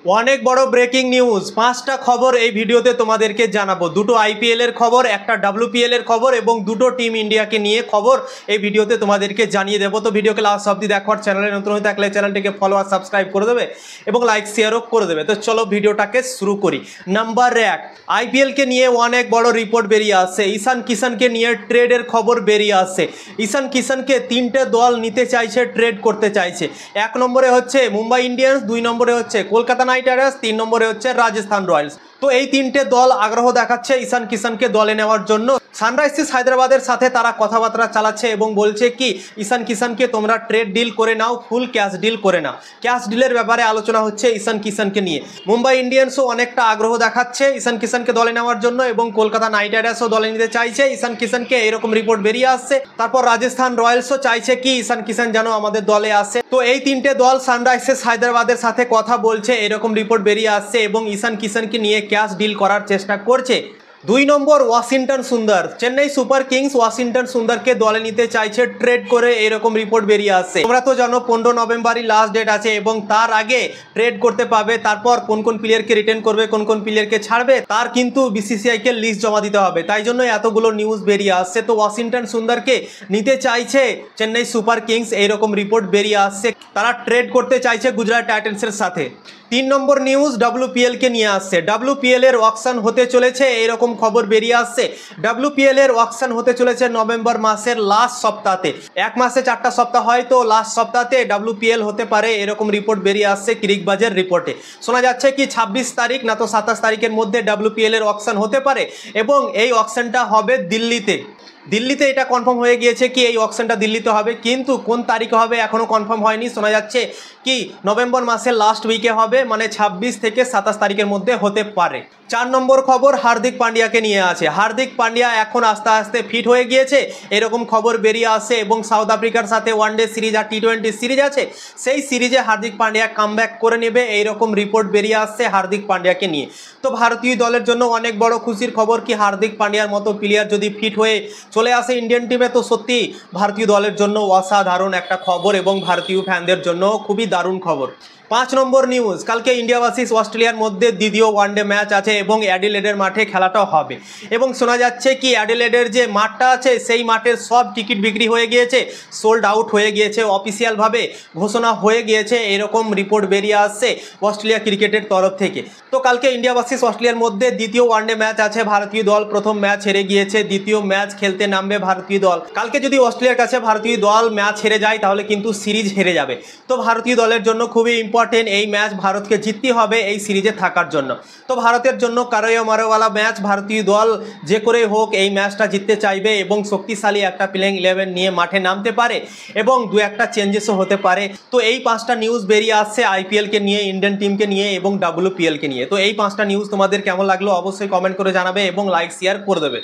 অনেক বড় breaking news, পাঁচটা খবর এই ভিডিওতে তোমাদেরকে জানাবো। দুটো আইপিএল এর খবর, একটা ডাব্লিউপিএল এর খবর এবং দুটো টিম ইন্ডিয়াকে নিয়ে খবর এই ভিডিওতে তোমাদেরকে জানিয়ে দেবো। তো ভিডিওকে লাস্ট অবধি দেখো, আর চ্যানেলে নতুন হয়ে থাকলে চ্যানেলটিকে ফলো আর সাবস্ক্রাইব করে দেবে এবং লাইক শেয়ারও করে দেবে। তো চলো ভিডিওটাকে শুরু করি। নাম্বার 1, আইপিএলকে নিয়ে অনেক বড় রিপোর্ট বেরিয়ে আসছে। ঈশান কিষানকে নিয়ে ট্রেডের খবর বেরিয়ে আসছে। ঈশান কিষানকে তিনটে দল নিতে চাইছে, ট্রেড করতে চাইছে। 1 নম্বরে হচ্ছে মুম্বাই ইন্ডিয়ান্স, 2 নম্বরে হচ্ছে কলকাতা নাইট রাইডার্স, 3 নম্বরে হচ্ছে রাজস্থান রয়্যালস। তো এই তিনটে দল আগ্রহ দেখাচ্ছে ঈশান কিষানকে দলে নেওয়ার জন্য। সানরাইজার্স হায়দ্রাবাদের সাথে তারা কথাবার্তা চালাচ্ছে এবং বলছে কি ঈশান কিষানকে তোমরা ট্রেড ডিল করে নাও, ফুল ক্যাশ ডিল করে নাও। ক্যাশ ডিলের ব্যাপারে আলোচনা হচ্ছে ঈশান কিষানকে নিয়ে। মুম্বাই ইন্ডিয়ান্সও অনেকটা আগ্রহ দেখাচ্ছে ঈশান কিষানকে দলে নেওয়ার জন্য এবং কলকাতা নাইট রাইডার্সও দলে নিতে চাইছে ঈশান কিষানকে, এরকম রিপোর্ট বেরিয়ে আসছে। তারপর রাজস্থান রয়্যালসও চাইছে কি ঈশান কিষান যেন আমাদের দলে আসে। তো এই তিনটে দল সানরাইজার্স হায়দ্রাবাদের সাথে কথা বলছে, এরকম রিপোর্ট বেরিয়ে আসছে এবং ঈশান কিষানকে নিয়ে ক্যাশ ডিল করার চেষ্টা করছে। 2 নম্বর ওয়াশিংটন সুন্দর, চেন্নাই সুপার কিংস ওয়াশিংটন সুন্দরকে দলে নিতে চাইছে ট্রেড করে, এরকম রিপোর্ট বেরিয়ে আসছে। তোমরা তো জানো 15 নভেম্বরই লাস্ট ডেট আছে এবং তার আগে ট্রেড করতে পাবে। তারপর কোন কোন প্লেয়ারকে রিটেন করবে, কোন কোন প্লেয়ারকে ছাড়বে, তার কিন্তু বিসিসিআইকে লিস্ট জমা দিতে হবে। তাই জন্য এতগুলো নিউজ বেরিয়ে আসছে। তো ওয়াশিংটন সুন্দরকে নিতে চাইছে চেন্নাই সুপার কিংস, এইরকম রিপোর্ট বেরিয়ে আসছে। তারা ট্রেড করতে চাইছে গুজরাট টাইটান্সের সাথে। 3 নম্বর নিউজ ডাব্লিউপিএল কে নিয়ে আসছে। ডাব্লিউপিএল এর অকশন হতে চলেছে, এইরকম খবর বেরিয়ে আসছে। ডাব্লিউপিএল এর অকশন হতে চলেছে নভেম্বর মাসের লাস্ট সপ্তাহে। 1 মাসে 4টা সপ্তাহ হয়, তো লাস্ট সপ্তাহে ডাব্লিউপিএল হতে পারে, এরকম রিপোর্ট বেরিয়ে আসছে ক্রিকবাজের রিপোর্টে। শোনা যাচ্ছে কি 26 তারিখ না তো 27 তারিখের মধ্যে ডাব্লিউপিএল এর অকশন হতে পারে এবং এই অকশনটা হবে দিল্লিতে। দিল্লিতে এটা কনফার্ম হয়ে গিয়েছে কি এই অকশনটা দিল্লিতে হবে, কিন্তু কোন তারিখে হবে এখনও কনফার্ম হয়নি। শোনা যাচ্ছে কি নভেম্বর মাসের লাস্ট উইকে হবে, মানে 26 থেকে 27 তারিখের মধ্যে হতে পারে। 4 নম্বর খবর হার্দিক পান্ডিয়াকে নিয়ে আছে। হার্দিক পান্ডিয়া এখন আস্তে আস্তে ফিট হয়ে গিয়েছে, এরকম খবর বেরিয়ে আসে এবং সাউথ আফ্রিকার সাথে ওয়ানডে সিরিজ আর টি20 সিরিজ আছে, সেই সিরিজে হার্দিক পান্ডিয়া কামব্যাক করে নেবে, এইরকম রিপোর্ট বেরিয়ে আসছে হার্দিক পান্ডিয়াকে নিয়ে। তো ভারতীয় দলের জন্য অনেক বড় খুশির খবর কি হার্দিক পান্ডিয়ার মতো প্লেয়ার যদি ফিট হয়ে চলে আসে ইন্ডিয়ান টিমে, তো সত্যি ভারতীয় দলের জন্য অসাধারণ একটা খবর এবং ভারতীয় ফ্যানদের জন্য খুবই দারুণ খবর। 5 নম্বর নিউজ, কালকে ইন্ডিয়া ভার্সেস অস্ট্রেলিয়ার মধ্যে দ্বিতীয় ওয়ানডে ম্যাচ আছে এবং অ্যাডিলেডের মাঠে খেলাটাও হবে এবং শোনা যাচ্ছে কি অ্যাডিলেডের যে মাঠটা আছে সেই মাঠের সব টিকিট বিক্রি হয়ে গিয়েছে, সোল্ড আউট হয়ে গিয়েছে, অফিসিয়ালভাবে ঘোষণা হয়ে গিয়েছে, এরকম রিপোর্ট বেরিয়ে আসছে অস্ট্রেলিয়া ক্রিকেটের তরফ থেকে। তো কালকে ইন্ডিয়া ভার্সেস অস্ট্রেলিয়ার মধ্যে দ্বিতীয় ওয়ানডে ম্যাচ আছে। ভারতীয় দল প্রথম ম্যাচ হেরে গিয়েছে, দ্বিতীয় ম্যাচ খেলতে নামবে ভারতীয় দল। কালকে যদি অস্ট্রেলিয়ার কাছে ভারতীয় দল ম্যাচ হেরে যায় তাহলে কিন্তু সিরিজ হেরে যাবে। তো ভারতীয় দলের জন্য খুবই ইম্পর্টেন্ট এই ম্যাচ, ভারতকে জিততে হবে এই সিরিজে থাকার জন্য। তো ভারতের জন্য কারোয় মারোওয়ালা ম্যাচ, ভারতীয় দল যে করে হোক এই ম্যাচটা জিততে চাইবে এবং শক্তিশালী একটা প্লেইং 11 নিয়ে মাঠে নামতে পারে এবং 2-1টা চেঞ্জেসও হতে পারে। তো এই 5টা নিউজ বেরিয়ে আসছে আইপিএলকে নিয়ে, ইন্ডিয়ান টিমকে নিয়ে এবং ডাব্লিউপিএলকে নিয়ে। তো এই 5টা নিউজ তোমাদের কেমন লাগলো অবশ্যই কমেন্ট করে জানাবে এবং লাইক শেয়ার করে দেবে।